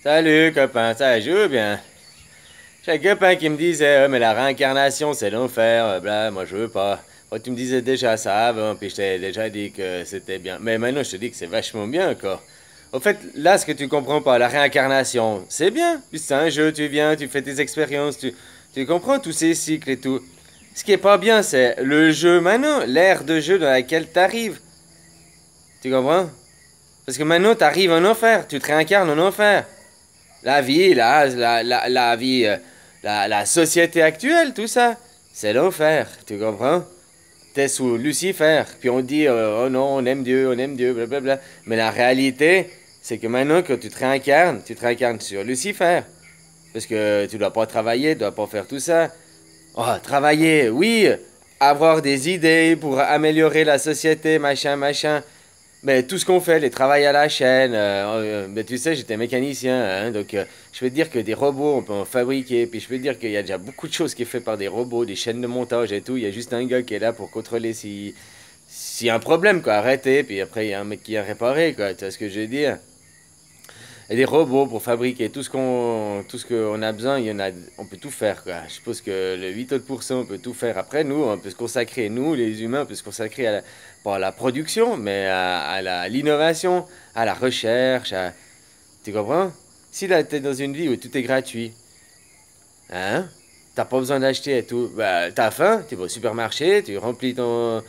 Salut copain, ça joue bien. J'ai un copain qui me disait, mais la réincarnation c'est l'enfer, bla, moi je veux pas. Moi, tu me disais déjà ça avant, puis je t'ai déjà dit que c'était bien. Mais maintenant je te dis que c'est vachement bien quoi. Au fait, là ce que tu comprends pas, la réincarnation, c'est bien. Puis c'est un jeu, tu viens, tu fais tes expériences, tu comprends tous ces cycles et tout. Ce qui est pas bien, c'est le jeu maintenant, l'ère de jeu dans laquelle t'arrives. Tu comprends? Parce que maintenant t'arrives en enfer, tu te réincarnes en enfer. La vie, la vie, la société actuelle, tout ça, c'est l'enfer, tu comprends? T'es sous Lucifer, puis on dit, oh non, on aime Dieu, blablabla. Mais la réalité, c'est que maintenant, quand tu te réincarnes sur Lucifer. Parce que tu dois pas travailler, tu dois pas faire tout ça. Oh, travailler, oui, avoir des idées pour améliorer la société, machin, machin. Mais tout ce qu'on fait, les travails à la chaîne, mais tu sais, j'étais mécanicien, hein, donc je peux te dire que des robots, on peut en fabriquer, puis je peux te dire qu'il y a déjà beaucoup de choses qui sont faites par des robots, des chaînes de montage et tout, il y a juste un gars qui est là pour contrôler s'il y a un problème, quoi, arrêter, puis après il y a un mec qui vient réparer, quoi, tu vois ce que je veux dire? Et des robots pour fabriquer tout ce qu'on a besoin, il y en a, on peut tout faire, quoi. Je suppose que le 8 autres pourcents, on peut tout faire. Après, nous, on peut se consacrer, nous, les humains, on peut se consacrer pas à la production, mais l'innovation, à la recherche, tu comprends? Si là, t'es dans une vie où tout est gratuit, hein? T'as pas besoin d'acheter et tout, bah, t'as faim, tu vas au supermarché, tu remplis ton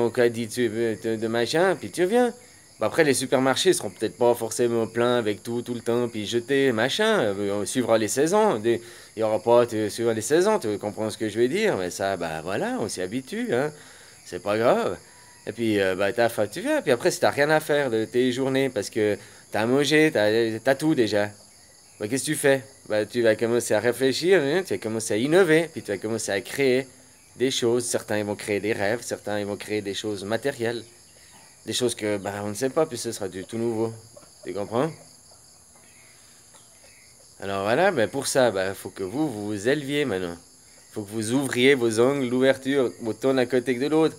caddie de machin, puis tu reviens. Bah après, les supermarchés seront peut-être pas forcément pleins avec tout le temps, puis jetés, machin. On suivra les saisons. Il y aura pas, tu suivras les saisons, tu comprends ce que je veux dire, mais ça, bah voilà, on s'y habitue, hein. C'est pas grave. Et puis, bah, t'as faim, tu viens. Puis après, si t'as rien à faire de tes journées, parce que t'as mangé, t'as tout déjà, bah, qu'est-ce que tu fais? Bah, tu vas commencer à réfléchir, hein, tu vas commencer à innover, puis tu vas commencer à créer des choses. Certains ils vont créer des rêves, certains ils vont créer des choses matérielles, des choses que bah, on ne sait pas, puis ce sera du tout nouveau. Tu comprends? Alors voilà, ben pour ça, il faut que vous vous éleviez maintenant. Il faut que vous ouvriez vos angles d'ouverture, autant d'un côté que de l'autre,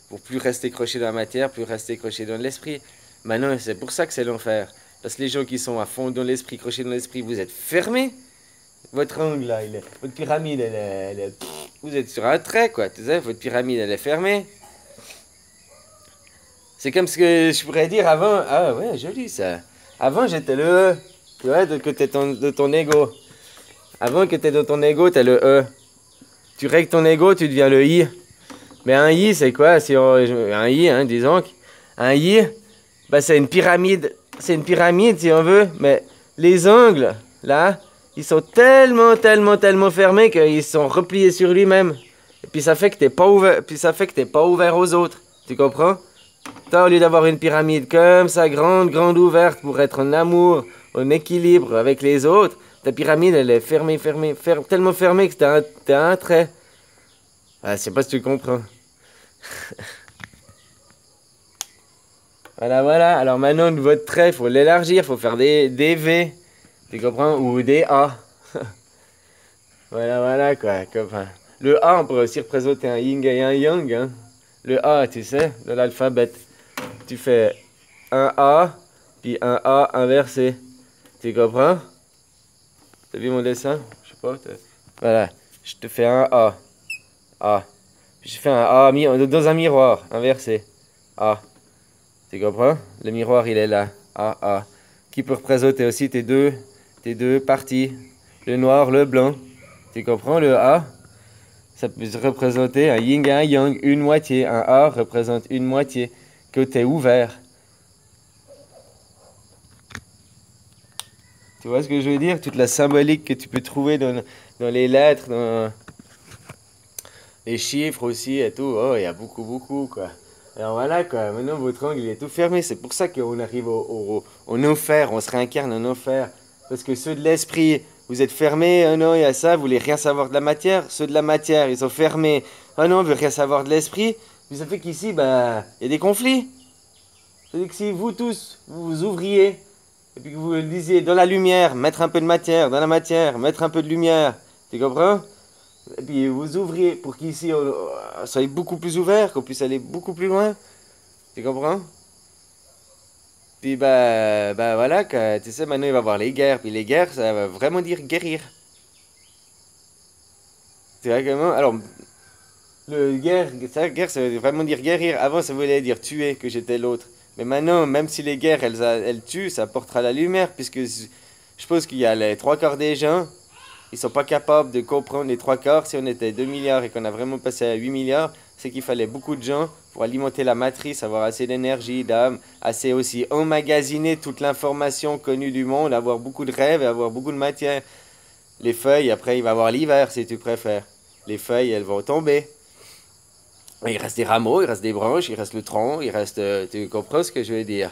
pour plus rester croché dans la matière, plus rester croché dans l'esprit. Maintenant, c'est pour ça que c'est l'enfer. Parce que les gens qui sont à fond dans l'esprit, crochés dans l'esprit, vous êtes fermés. Votre angle là, votre pyramide, vous êtes sur un trait quoi, tu sais, votre pyramide elle est fermée. C'est comme ce que je pourrais dire avant. Ah ouais, joli ça. Avant j'étais le E, tu vois, de côté de ton ego. Avant que t'es dans ton ego, t'es le E. Tu règles ton ego, tu deviens le I. Mais un I, c'est quoi? Un I, hein, disons. Un I, bah, c'est une pyramide. C'est une pyramide si on veut, mais les angles, là, ils sont tellement fermés qu'ils sont repliés sur lui-même. Et puis ça fait que t'es pas ouvert, puis ça fait que t'es pas ouvert aux autres. Tu comprends? Toi, au lieu d'avoir une pyramide comme ça, grande ouverte pour être en amour, en équilibre avec les autres, ta pyramide, elle est tellement fermée que t'as un trait. Ah, je sais pas si tu comprends. Voilà. Alors maintenant, votre trait, il faut l'élargir, il faut faire des V. Tu comprends? Ou des A. Voilà, quoi, copain. Le A, on pourrait aussi représenter un yin et un yang, hein. Le A, tu sais, de l'alphabet. Tu fais un A, puis un A inversé. Tu comprends? T'as vu mon dessin? Je sais pas. Voilà. Je te fais un A. A. Puis je fais un A dans un miroir, inversé. A. Tu comprends? Le miroir, il est là. A. Qui peut représenter aussi tes deux parties. Le noir, le blanc. Tu comprends? Le A, ça peut représenter un yin et un yang, une moitié. Un A représente une moitié. Côté ouvert. Tu vois ce que je veux dire? Toute la symbolique que tu peux trouver dans les lettres, dans les chiffres aussi et tout. Oh, il y a beaucoup, quoi. Alors voilà, quoi. Maintenant, votre angle, il est tout fermé. C'est pour ça qu'on arrive au enfer. On se réincarne en enfer. Parce que ceux de l'esprit, vous êtes fermés. Oh non, il y a ça. Vous voulez rien savoir de la matière. Ceux de la matière, ils sont fermés. Oh non, on veut rien savoir de l'esprit. Puis ça fait qu'ici, bah, il y a des conflits. C'est-à-dire que si vous tous, vous vous ouvriez, et puis que vous le disiez dans la lumière, mettre un peu de matière, dans la matière, mettre un peu de lumière, tu comprends? Et puis vous ouvriez pour qu'ici on soit beaucoup plus ouvert, qu'on puisse aller beaucoup plus loin, tu comprends? Puis bah voilà, tu sais, maintenant il va y avoir les guerres. Puis les guerres, ça va vraiment dire guérir. Tu vois comment? Alors, guerre, ça veut vraiment dire guérir. Avant, ça voulait dire tuer, que j'étais l'autre. Mais maintenant, même si les guerres, elles tuent, ça apportera la lumière, puisque je pense qu'il y a les trois quarts des gens, ils sont pas capables de comprendre les trois quarts. Si on était 2 milliards et qu'on a vraiment passé à 8 milliards, c'est qu'il fallait beaucoup de gens pour alimenter la matrice, avoir assez d'énergie, d'âme, assez aussi emmagasiner toute l'information connue du monde, avoir beaucoup de rêves et avoir beaucoup de matière. Les feuilles, après, il va y avoir l'hiver, si tu préfères. Les feuilles, elles vont tomber. Il reste des rameaux, il reste des branches, il reste le tronc, il reste. Tu comprends ce que je veux dire?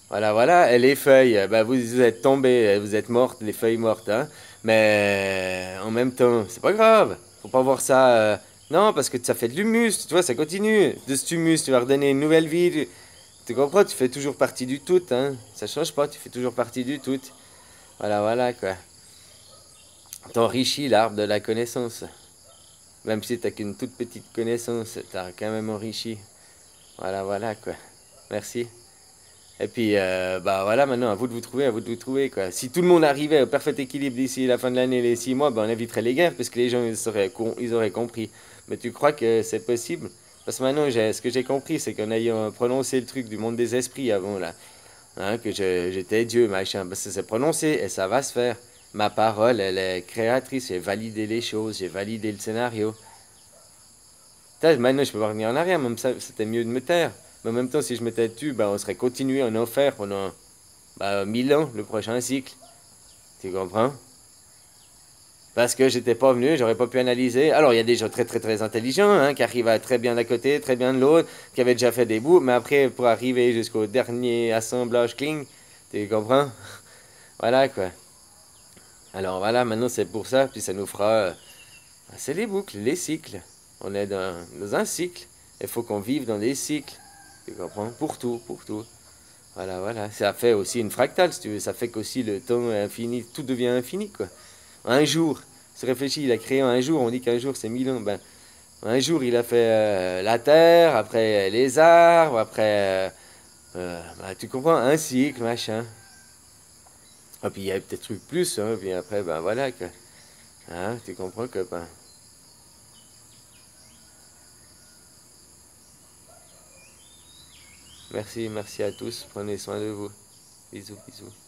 Voilà, voilà. Et les feuilles, ben vous êtes tombées, vous êtes mortes, les feuilles mortes, hein. Mais en même temps, c'est pas grave. Faut pas voir ça. Non, parce que ça fait de l'humus, tu vois, ça continue. De cet humus, tu vas redonner une nouvelle vie. Tu comprends? Tu fais toujours partie du tout, hein. Ça change pas, tu fais toujours partie du tout. Voilà, voilà, quoi. T'enrichis l'arbre de la connaissance. Même si t'as qu'une toute petite connaissance, t'as quand même enrichi. Voilà, voilà, quoi. Merci. Et puis, bah voilà, maintenant, à vous de vous trouver, quoi. Si tout le monde arrivait au parfait équilibre d'ici la fin de l'année, les 6 mois, ben on éviterait les guerres, parce que les gens, ils auraient compris. Mais tu crois que c'est possible? Parce que maintenant, ce que j'ai compris, c'est qu'en ayant prononcé le truc du monde des esprits avant, là, hein, que j'étais Dieu, machin, parce que c'est prononcé, et ça va se faire. Ma parole, elle est créatrice, j'ai validé les choses, j'ai validé le scénario. Maintenant, je peux pas revenir en arrière, même ça, c'était mieux de me taire. Mais en même temps, si je m'étais tu, ben, on serait continué en enfer pendant 1000 ans, le prochain cycle. Tu comprends? Parce que j'étais pas venu, j'aurais pas pu analyser. Alors, il y a des gens très très très intelligents, hein, qui arrivent à très bien d'un côté, très bien de l'autre, qui avaient déjà fait des bouts, mais après, pour arriver jusqu'au dernier assemblage clean, tu comprends? Voilà, quoi. Alors voilà, maintenant c'est pour ça, puis ça nous fera... c'est les boucles, les cycles. On est dans un cycle. Il faut qu'on vive dans des cycles. Tu comprends? Pour tout, pour tout. Voilà, voilà. Ça fait aussi une fractale, si tu veux. Ça fait qu'aussi le temps est infini, tout devient infini, quoi. Un jour, se réfléchit, il a créé un jour, on dit qu'un jour c'est 1000 ans. Ben, un jour, il a fait la terre, après les arbres, après. Ben, tu comprends? Un cycle, machin. Ah, puis il y a peut-être truc plus, hein, puis après, ben voilà, quoi. Hein, tu comprends que, ben. Merci, merci à tous. Prenez soin de vous. Bisous, bisous.